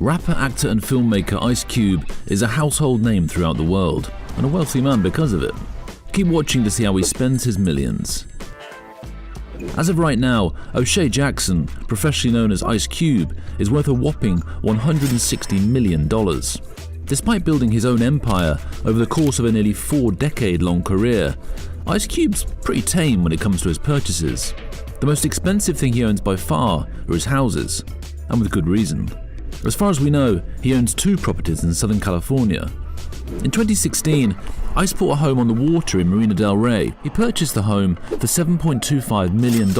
Rapper, actor and filmmaker Ice Cube is a household name throughout the world, and a wealthy man because of it. Keep watching to see how he spends his millions. As of right now, O'Shea Jackson, professionally known as Ice Cube, is worth a whopping $160 million. Despite building his own empire over the course of a nearly 4-decade-long career, Ice Cube's pretty tame when it comes to his purchases. The most expensive thing he owns by far are his houses, and with good reason. As far as we know, he owns 2 properties in Southern California. In 2016, Ice bought a home on the water in Marina del Rey. He purchased the home for $7.25 million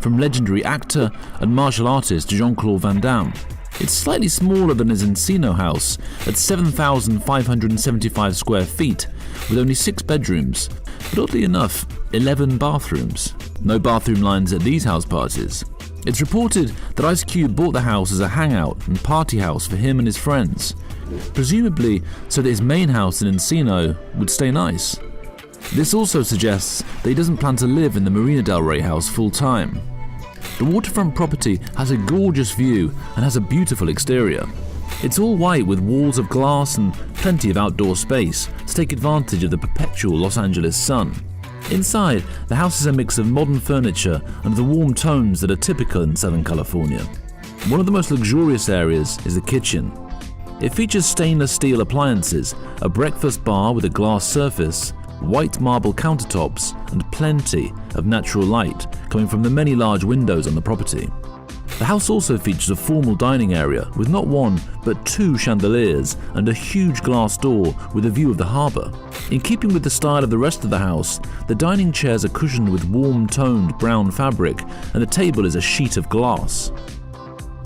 from legendary actor and martial artist Jean-Claude Van Damme. It's slightly smaller than his Encino house at 7,575 square feet, with only 6 bedrooms, but oddly enough, 11 bathrooms. No bathroom lines at these house parties. It's reported that Ice Cube bought the house as a hangout and party house for him and his friends, presumably so that his main house in Encino would stay nice. This also suggests that he doesn't plan to live in the Marina del Rey house full time. The waterfront property has a gorgeous view and has a beautiful exterior. It's all white with walls of glass and plenty of outdoor space to take advantage of the perpetual Los Angeles sun. Inside, the house is a mix of modern furniture and the warm tones that are typical in Southern California. One of the most luxurious areas is the kitchen. It features stainless steel appliances, a breakfast bar with a glass surface, white marble countertops, and plenty of natural light coming from the many large windows on the property. The house also features a formal dining area with not 1 but 2 chandeliers and a huge glass door with a view of the harbour. In keeping with the style of the rest of the house, the dining chairs are cushioned with warm-toned brown fabric and the table is a sheet of glass.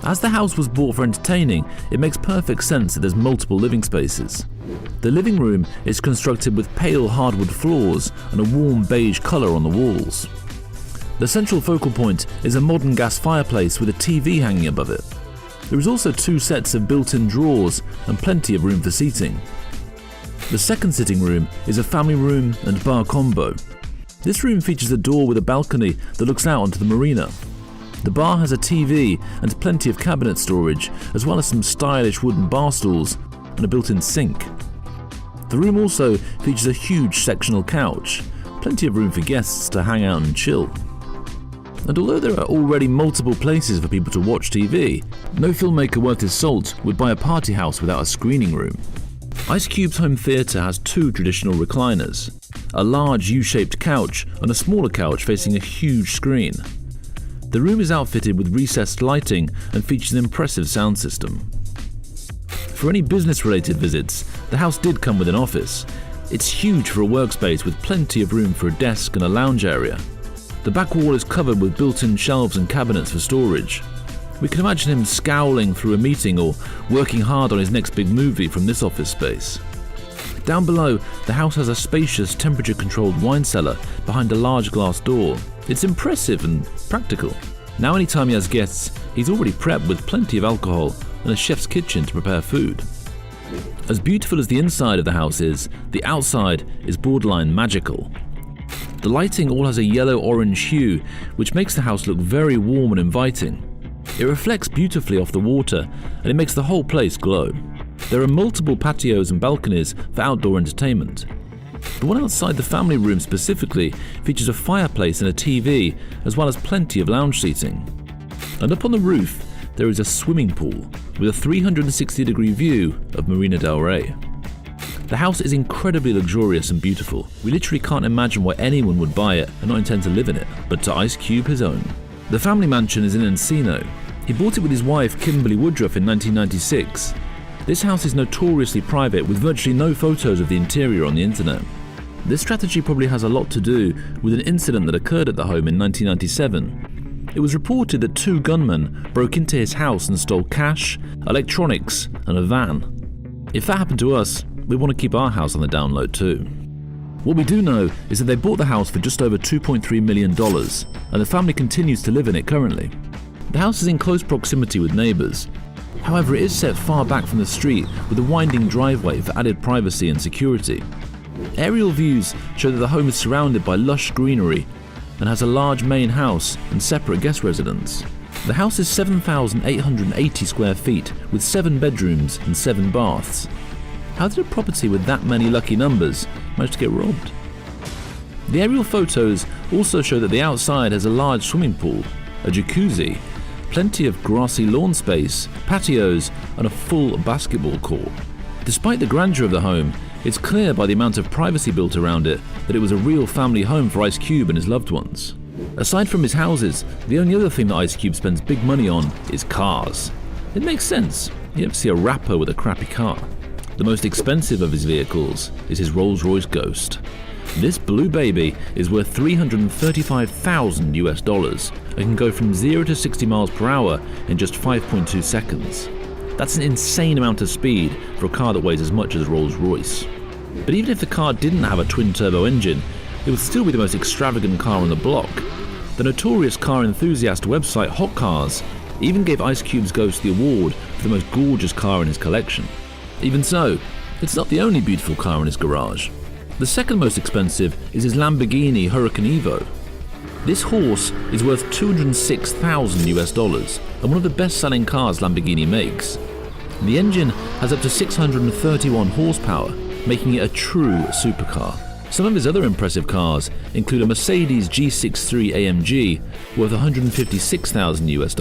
As the house was bought for entertaining, it makes perfect sense that there's multiple living spaces. The living room is constructed with pale hardwood floors and a warm beige colour on the walls. The central focal point is a modern gas fireplace with a TV hanging above it. There is also 2 sets of built-in drawers and plenty of room for seating. The second sitting room is a family room and bar combo. This room features a door with a balcony that looks out onto the marina. The bar has a TV and plenty of cabinet storage, as well as some stylish wooden bar stools and a built-in sink. The room also features a huge sectional couch, plenty of room for guests to hang out and chill. And although there are already multiple places for people to watch TV, no filmmaker worth his salt would buy a party house without a screening room. Ice Cube's home theatre has 2 traditional recliners, a large U-shaped couch and a smaller couch facing a huge screen. The room is outfitted with recessed lighting and features an impressive sound system. For any business-related visits, the house did come with an office. It's huge for a workspace with plenty of room for a desk and a lounge area. The back wall is covered with built-in shelves and cabinets for storage. We can imagine him scowling through a meeting or working hard on his next big movie from this office space. Down below, the house has a spacious temperature-controlled wine cellar behind a large glass door. It's impressive and practical. Now anytime he has guests, he's already prepped with plenty of alcohol and a chef's kitchen to prepare food. As beautiful as the inside of the house is, the outside is borderline magical. The lighting all has a yellow-orange hue, which makes the house look very warm and inviting. It reflects beautifully off the water, and it makes the whole place glow. There are multiple patios and balconies for outdoor entertainment. The one outside the family room specifically features a fireplace and a TV, as well as plenty of lounge seating. And up on the roof, there is a swimming pool with a 360-degree view of Marina del Rey. The house is incredibly luxurious and beautiful. We literally can't imagine why anyone would buy it and not intend to live in it, but to Ice Cube his own. The family mansion is in Encino. He bought it with his wife Kimberly Woodruff in 1996. This house is notoriously private with virtually no photos of the interior on the internet. This strategy probably has a lot to do with an incident that occurred at the home in 1997. It was reported that 2 gunmen broke into his house and stole cash, electronics, and a van. If that happened to us, we want to keep our house on the down low too. What we do know is that they bought the house for just over $2.3 million, and the family continues to live in it currently. The house is in close proximity with neighbours. However, it is set far back from the street with a winding driveway for added privacy and security. Aerial views show that the home is surrounded by lush greenery and has a large main house and separate guest residence. The house is 7,880 square feet with 7 bedrooms and 7 baths. How did a property with that many lucky numbers manage to get robbed? The aerial photos also show that the outside has a large swimming pool, a jacuzzi, plenty of grassy lawn space, patios, and a full basketball court. Despite the grandeur of the home, it's clear by the amount of privacy built around it that it was a real family home for Ice Cube and his loved ones. Aside from his houses, the only other thing that Ice Cube spends big money on is cars. It makes sense. You never see a rapper with a crappy car. The most expensive of his vehicles is his Rolls-Royce Ghost. This blue baby is worth $335,000 US and can go from 0 to 60 miles per hour in just 5.2 seconds. That's an insane amount of speed for a car that weighs as much as Rolls-Royce. But even if the car didn't have a twin-turbo engine, it would still be the most extravagant car on the block. The notorious car enthusiast website Hot Cars even gave Ice Cube's Ghost the award for the most gorgeous car in his collection. Even so, it's not the only beautiful car in his garage. The second most expensive is his Lamborghini Huracan Evo. This horse is worth $206,000 US and one of the best-selling cars Lamborghini makes. The engine has up to 631 horsepower, making it a true supercar. Some of his other impressive cars include a Mercedes G63 AMG worth $156,000 US,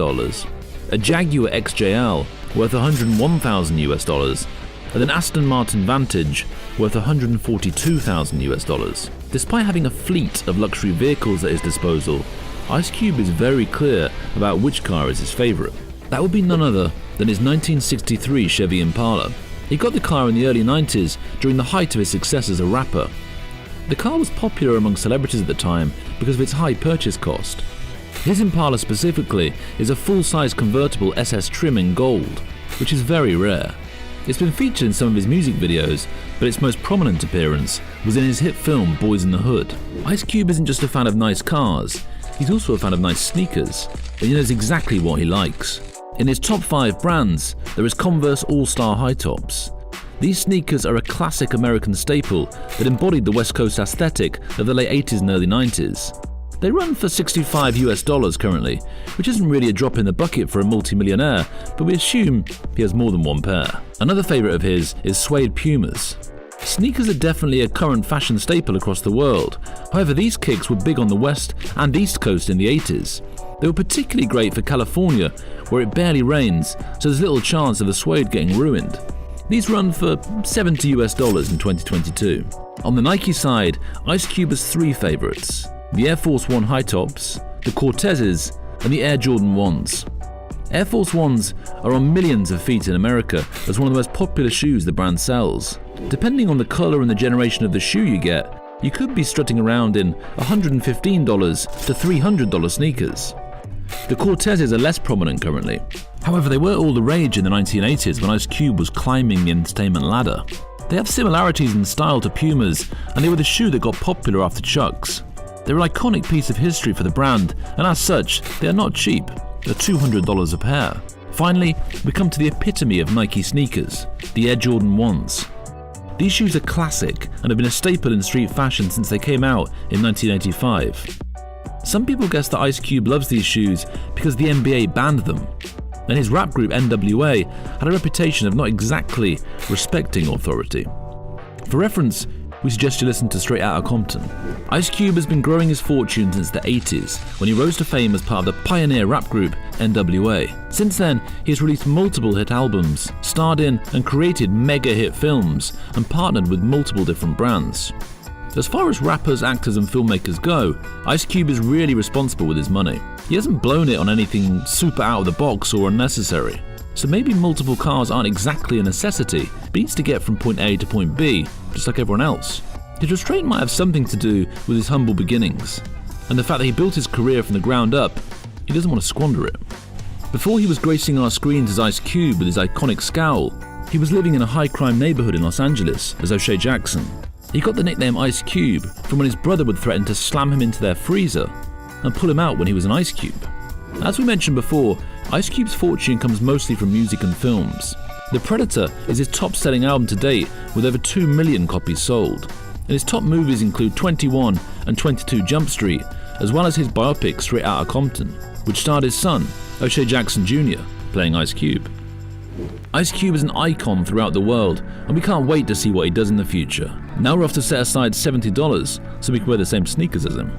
a Jaguar XJL worth $101,000 US, and an Aston Martin Vantage worth $142,000 US. Despite having a fleet of luxury vehicles at his disposal, Ice Cube is very clear about which car is his favourite. That would be none other than his 1963 Chevy Impala. He got the car in the early 90s during the height of his success as a rapper. The car was popular among celebrities at the time because of its high purchase cost. His Impala specifically is a full-size convertible SS trim in gold, which is very rare. It's been featured in some of his music videos, but its most prominent appearance was in his hit film Boys in the Hood. Ice Cube isn't just a fan of nice cars, he's also a fan of nice sneakers, and he knows exactly what he likes. In his top 5 brands, there is Converse All-Star High Tops. These sneakers are a classic American staple that embodied the West Coast aesthetic of the late 80s and early 90s. They run for $65 US currently, which isn't really a drop in the bucket for a multi-millionaire, but we assume he has more than one pair. Another favourite of his is suede Pumas. Sneakers are definitely a current fashion staple across the world. However, these kicks were big on the West and East Coast in the 80s. They were particularly great for California, where it barely rains, so there's little chance of the suede getting ruined. These run for $70 US in 2022. On the Nike side, Ice Cube has 3 favourites: the Air Force One High Tops, the Cortezes, and the Air Jordan 1s. Air Force Ones are on millions of feet in America as one of the most popular shoes the brand sells. Depending on the colour and the generation of the shoe you get, you could be strutting around in $115 to $300 sneakers. The Cortezes are less prominent currently. However, they were all the rage in the 1980s when Ice Cube was climbing the entertainment ladder. They have similarities in style to Pumas, and they were the shoe that got popular after Chucks. They're an iconic piece of history for the brand, and as such, they are not cheap. They're $200 a pair. Finally, we come to the epitome of Nike sneakers, the Air Jordan 1s. These shoes are classic and have been a staple in street fashion since they came out in 1985. Some people guess that Ice Cube loves these shoes because the NBA banned them, and his rap group NWA had a reputation of not exactly respecting authority. For reference, we suggest you listen to Straight Outta Compton. Ice Cube has been growing his fortune since the 80s, when he rose to fame as part of the pioneer rap group NWA. Since then, he has released multiple hit albums, starred in and created mega hit films, and partnered with multiple different brands. As far as rappers, actors and filmmakers go, Ice Cube is really responsible with his money. He hasn't blown it on anything super out of the box or unnecessary. So maybe multiple cars aren't exactly a necessity, but he needs to get from point A to point B, just like everyone else. His restraint might have something to do with his humble beginnings, and the fact that he built his career from the ground up, he doesn't want to squander it. Before he was gracing our screens as Ice Cube with his iconic scowl, he was living in a high-crime neighborhood in Los Angeles as O'Shea Jackson. He got the nickname Ice Cube from when his brother would threaten to slam him into their freezer and pull him out when he was an ice cube. As we mentioned before, Ice Cube's fortune comes mostly from music and films. The Predator is his top-selling album to date with over 2 million copies sold. And his top movies include 21 and 22 Jump Street, as well as his biopic Straight Outta Compton, which starred his son, O'Shea Jackson Jr., playing Ice Cube. Ice Cube is an icon throughout the world, and we can't wait to see what he does in the future. Now we're off to set aside $70 so we can wear the same sneakers as him.